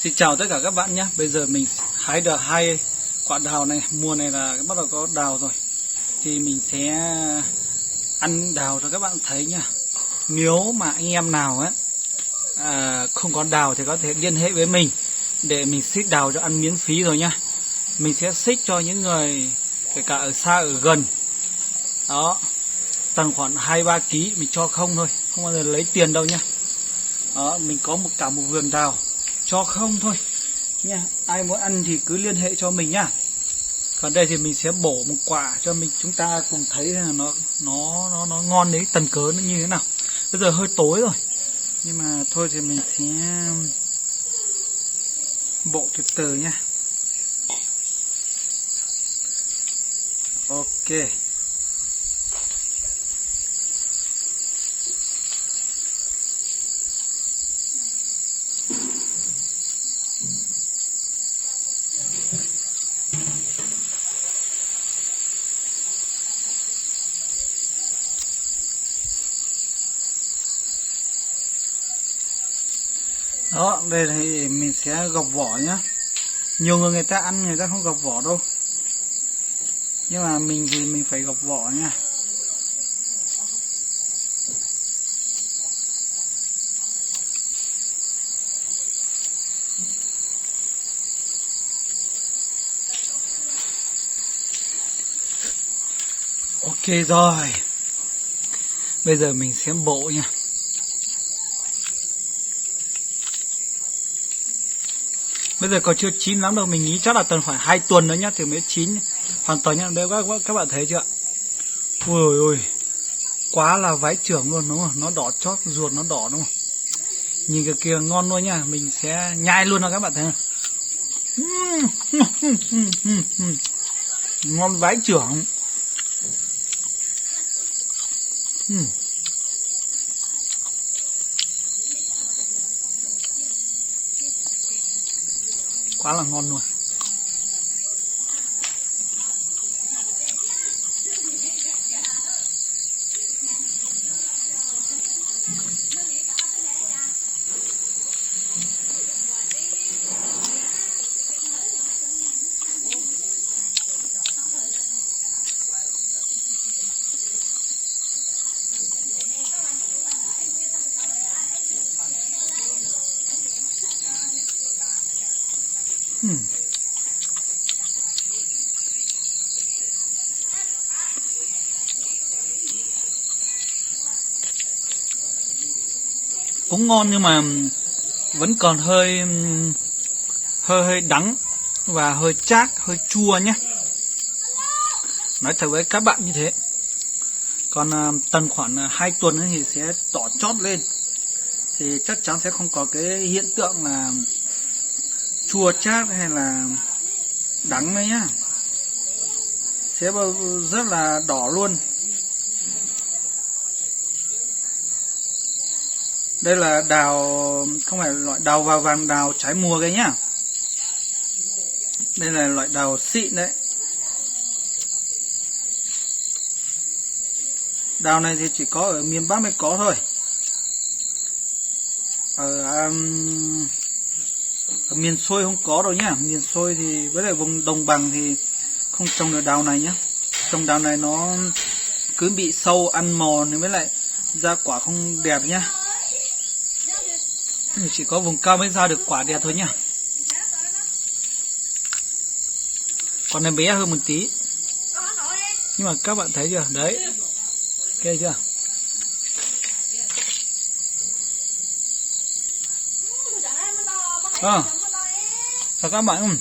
Xin chào tất cả các bạn nhé. Bây giờ mình hái được 2 quả đào này. Mùa này là bắt đầu có đào rồi. Thì mình sẽ ăn đào cho các bạn thấy nha. Nếu mà anh em nào ấy không có đào thì có thể liên hệ với mình để mình ship đào cho ăn miễn phí rồi nha. Mình sẽ ship cho những người kể cả ở xa ở gần. Đó, tầm khoảng 2-3 kg mình cho không thôi, không bao giờ lấy tiền đâu nha. Đó, mình có cả một vườn đào cho không thôi nha. Ai muốn ăn thì cứ liên hệ cho mình nhá. Còn đây thì mình sẽ bổ một quả cho chúng ta cùng thấy là nó ngon đấy, tần cớ nó như thế nào. Bây giờ hơi tối rồi nhưng mà thôi thì mình sẽ bổ từ từ nha. Ok. Đó, đây thì mình sẽ gọt vỏ nhá. Nhiều người ta ăn người ta không gọt vỏ đâu. Nhưng mà mình thì mình phải gọt vỏ nha. Ok rồi. Bây giờ mình sẽ bổ nha. Bây giờ còn chưa chín lắm đâu, mình nghĩ chắc là tầm khoảng 2 tuần nữa nhá thì mới chín hoàn toàn nhá. Đây các bạn thấy chưa? Ui ôi, quá là vái chưởng luôn đúng không? Nó đỏ chót, ruột nó đỏ đúng không? Nhìn cái kia ngon luôn nha, mình sẽ nhai luôn đó các bạn thấy không? Ngon vái chưởng. Quá là ngon luôn. Cũng ngon nhưng mà vẫn còn hơi đắng và hơi chát, hơi chua nhé. Nói thật với các bạn như thế. Còn tầm khoảng 2 tuần thì sẽ đỏ chót lên. Thì chắc chắn sẽ không có cái hiện tượng là chua chát hay là đắng đấy nhá. Sẽ rất là đỏ luôn. Đây là đào, không phải loại đào vào vàng, đào trái mùa cái nhá. Đây là loại đào xịn đấy. Đào này thì chỉ có ở miền Bắc mới có thôi. Ở miền xuôi không có đâu nhá. Miền xuôi thì với lại vùng đồng bằng thì không trồng được đào này nhá. Trồng đào này nó cứ bị sâu ăn mòn với lại ra quả không đẹp nhá. Chỉ có vùng cao mới ra được quả đẹp thôi nhá. Còn này bé hơn một tí. Nhưng mà các bạn thấy chưa? Đấy. Ok chưa? Chào các bạn.